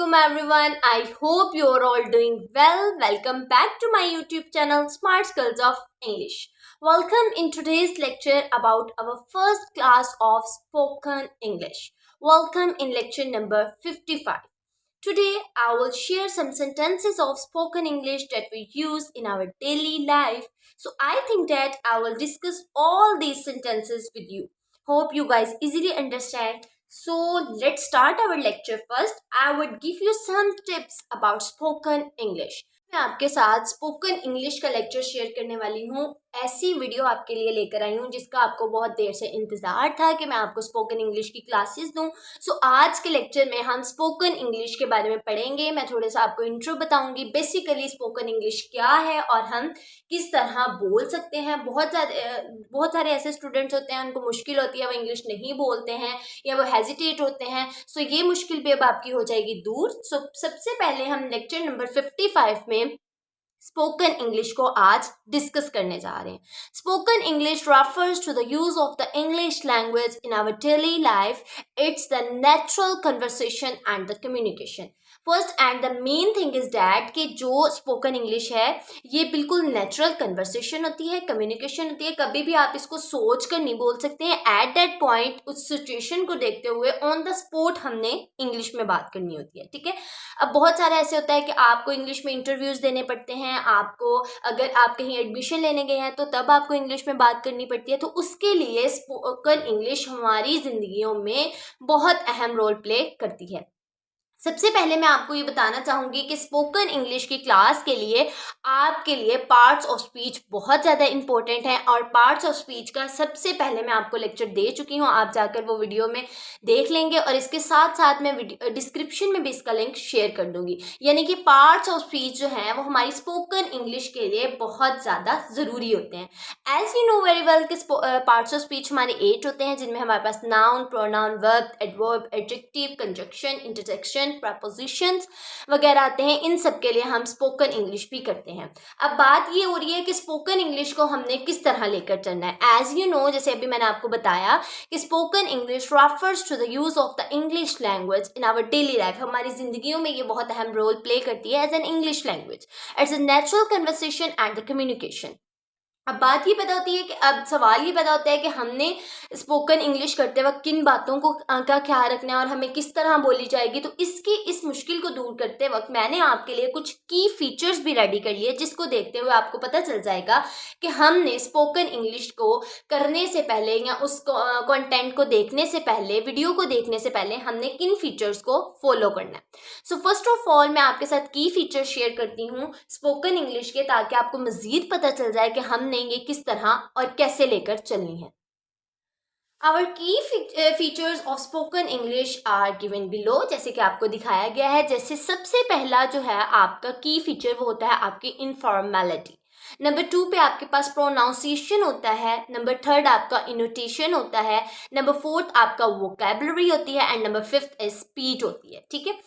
Assalamualaikum everyone. I hope you are all doing well. Welcome back to my YouTube channel Smart Skills of English. Welcome in today's lecture about our first class of spoken English. Welcome in lecture number 55. Today I will share some sentences of spoken English that we use in our daily life. So I think that I will discuss all these sentences with you. Hope you guys easily understand. So let's start our lecture first. I would give you some tips about spoken English. मैं आपके साथ spoken English का lecture share करने वाली हूँ. ऐसी video आपके लिए लेकर आई हूँ जिसका आपको बहुत देर से इंतज़ार था कि मैं आपको स्पोकन इंग्लिश की क्लासेस दूँ. सो आज के लेक्चर में हम स्पोकन इंग्लिश के बारे में पढ़ेंगे. मैं थोड़ा सा आपको इंट्रो बताऊंगी, बेसिकली स्पोकन इंग्लिश क्या है और हम किस तरह बोल सकते हैं. बहुत सारे ऐसे स्टूडेंट्स होते हैं उनको मुश्किल होती है, वो इंग्लिश नहीं बोलते हैं या वो हेजिटेट होते हैं. सो ये मुश्किल भी अब आपकी हो जाएगी दूर. सो सबसे पहले हम लेक्चर नंबर 55 में स्पोकन इंग्लिश को आज डिस्कस करने जा रहे हैं. Spoken English refers to the use of the English language in our daily life. It's the natural conversation and the communication. First and the main thing is that कि जो spoken English है ये बिल्कुल natural conversation होती है, communication होती है. कभी भी आप इसको सोच कर नहीं बोल सकते हैं. एट दैट पॉइंट उस सिचुएशन को देखते हुए ऑन द स्पॉट हमने इंग्लिश में बात करनी होती है. ठीक है. अब बहुत सारा ऐसे होता है कि आपको इंग्लिश में इंटरव्यूज़ देने पड़ते हैं. आपको अगर आप कहीं एडमिशन लेने गए हैं तो तब आपको इंग्लिश में बात करनी पड़ती है. तो उसके लिए स्पोकन इंग्लिश हमारी ज़िंदगियों में बहुत अहम रोल प्ले करती है. सबसे पहले मैं आपको ये बताना चाहूँगी कि स्पोकन इंग्लिश की क्लास के लिए आपके लिए पार्ट्स ऑफ स्पीच बहुत ज़्यादा इंपॉर्टेंट है. और पार्ट्स ऑफ स्पीच का सबसे पहले मैं आपको लेक्चर दे चुकी हूँ, आप जाकर वो वीडियो में देख लेंगे. और इसके साथ साथ मैं डिस्क्रिप्शन में भी इसका लिंक शेयर कर दूँगी. यानी कि पार्ट्स ऑफ स्पीच जो हैं वो हमारी स्पोकन इंग्लिश के लिए बहुत ज़्यादा ज़रूरी होते हैं. As you know very well कि पार्ट्स ऑफ स्पीच हमारे 8 होते हैं, जिनमें हमारे पास noun, pronoun, verb, adverb, adjective, conjunction, interjection, prepositions वगैरह आते हैं. इन सब के लिए हम स्पोकन इंग्लिश भी करते हैं. अब बात ये हो रही है कि स्पोकन इंग्लिश को हमने किस तरह लेकर चलना है. एज यू नो, जैसे अभी मैंने आपको बताया कि spoken English refers to the use of the English language in our daily life. हमारी जिंदगियों में ये बहुत अहम रोल प्ले करती है as an English language. It's a natural conversation and the communication. अब बात ये पता होती है कि अब सवाल ये पता होता है कि हमने स्पोकन इंग्लिश करते वक्त किन बातों को का ख्याल रखना है और हमें किस तरह बोली जाएगी. तो इस मुश्किल को दूर करते वक्त मैंने आपके लिए कुछ की फीचर्स भी रेडी कर लिए, जिसको देखते हुए आपको पता चल जाएगा कि हमने स्पोकन इंग्लिश को करने से पहले या उस कंटेंट को देखने से पहले, वीडियो को देखने से पहले हमने किन फीचर्स को फॉलो करना है. सो फर्स्ट ऑफ ऑल मैं आपके साथ की फीचर्स शेयर करती हूँ स्पोकन इंग्लिश के, ताकि आपको मज़ीद पता चल जाए कि हमने ये किस तरह और कैसे लेकर चलनी है. Our key features of spoken English are given below. जैसे कि आपको दिखाया गया है. जैसे सबसे पहला जो है आपका की फीचर वो होता है आपकी इनफॉर्मेलिटी. नंबर 2 पे आपके पास प्रोनाउंसिएशन होता है. नंबर 3 आपका इनोटेशन होता है. नंबर 4 आपका वोकैबुलरी होती है. एंड नंबर 5 स्पीड होती है. ठीक है.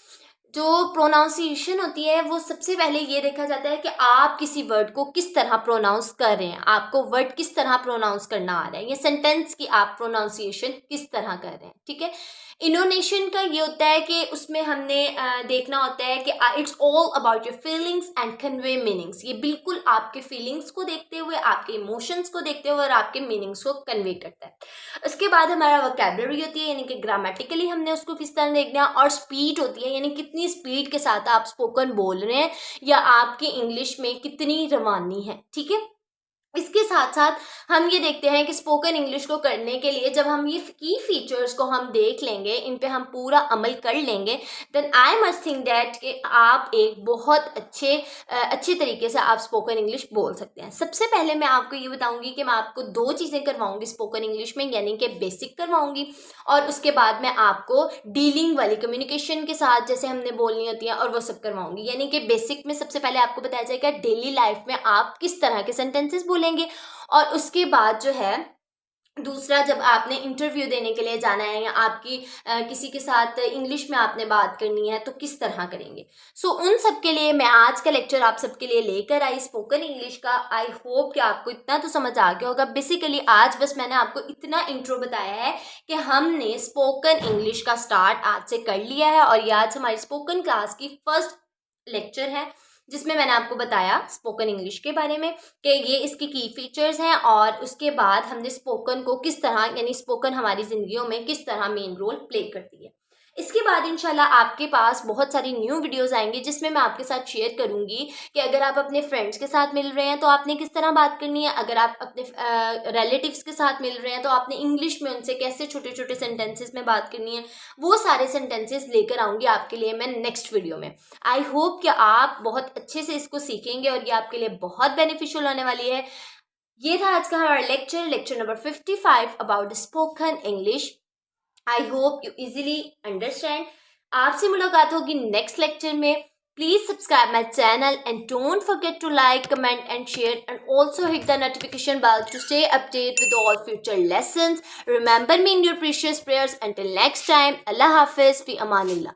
जो प्रोनाउंसिएशन होती है वो सबसे पहले ये देखा जाता है कि आप किसी वर्ड को किस तरह प्रोनाउंस कर रहे हैं, आपको वर्ड किस तरह प्रोनाउंस करना आ रहा है, ये सेंटेंस की आप प्रोनाउंसिएशन किस तरह कर रहे हैं. ठीक है. इनोनेशन का ये होता है कि उसमें हमने देखना होता है कि it's all about your feelings and convey meanings. ये बिल्कुल आपके फीलिंग्स को देखते हुए, आपके इमोशंस को देखते हुए और आपके मीनिंग्स को कन्वे करता है. उसके बाद हमारा वोकैबुलरी होती है, यानी कि ग्रामेटिकली हमने उसको किस तरह देखना है. और स्पीड होती है, यानी कितनी स्पीड के साथ आप स्पोकन बोल रहे हैं या आपकी इंग्लिश में कितनी रवानी है. ठीक है. इसके साथ साथ हम ये देखते हैं कि स्पोकन इंग्लिश को करने के लिए जब हम ये की फीचर्स को हम देख लेंगे, इन पे हम पूरा अमल कर लेंगे, then I must think that कि आप एक बहुत अच्छे तरीके से आप स्पोकन इंग्लिश बोल सकते हैं. सबसे पहले मैं आपको ये बताऊंगी कि मैं आपको 2 चीज़ें करवाऊंगी स्पोकन इंग्लिश में, यानी कि बेसिक करवाऊंगी और उसके बाद मैं आपको डीलिंग वाली कम्युनिकेशन के साथ जैसे हमने बोलनी होती है और वो सब करवाऊंगी. यानी कि बेसिक में सबसे पहले आपको बताया जाएगा डेली लाइफ में आप किस तरह के सेंटेंसेस बोलेंगे और उसके बाद जो है दूसरा, जब आपने इंटरव्यू देने के लिए जाना है या आपकी किसी के साथ इंग्लिश में आपने बात करनी है तो किस तरह करेंगे। उन सब के लिए मैं आज का लेक्चर आप सबके लिए लेकर आई स्पोकन इंग्लिश का। आई होप कि आपको इतना तो समझ आ गया होगा। बेसिकली आज बस मैंने आपको इतना इंट्रो बताया है कि हमने स्पोकन इंग्लिश का स्टार्ट आज से कर लिया है और ये आज हमारी स्पोकन क्लास की फर्स्ट लेक्चर है जिसमें मैंने आपको बताया स्पोकन इंग्लिश के बारे में कि ये इसकी की फीचर्स हैं और उसके बाद हमने स्पोकन को किस तरह, यानी स्पोकन हमारी ज़िंदगियों में किस तरह मेन रोल प्ले करती है। इसके बाद इंशाल्लाह आपके पास बहुत सारी न्यू वीडियोस आएंगी जिसमें मैं आपके साथ शेयर करूंगी कि अगर आप अपने फ्रेंड्स के साथ मिल रहे हैं तो आपने किस तरह बात करनी है, अगर आप अपने रिलेटिव्स के साथ मिल रहे हैं तो आपने इंग्लिश में उनसे कैसे छोटे छोटे सेंटेंसेस में बात करनी है। वो सारे सेंटेंसेस लेकर आऊंगी आपके लिए मैं नेक्स्ट वीडियो में। आई होप कि आप बहुत अच्छे से इसको सीखेंगे और ये आपके लिए बहुत बेनिफिशियल होने वाली है। ये था आज का हमारा lecture number 55 about spoken English. I hope you easily understand. आपसे मुलाकात होगी नेक्स्ट लेक्चर में। Please subscribe my channel and don't forget to like, comment and share and also hit the notification bell to stay updated with all future lessons. Remember me in your precious prayers. Until next time, Allah Hafiz fi Amanillah.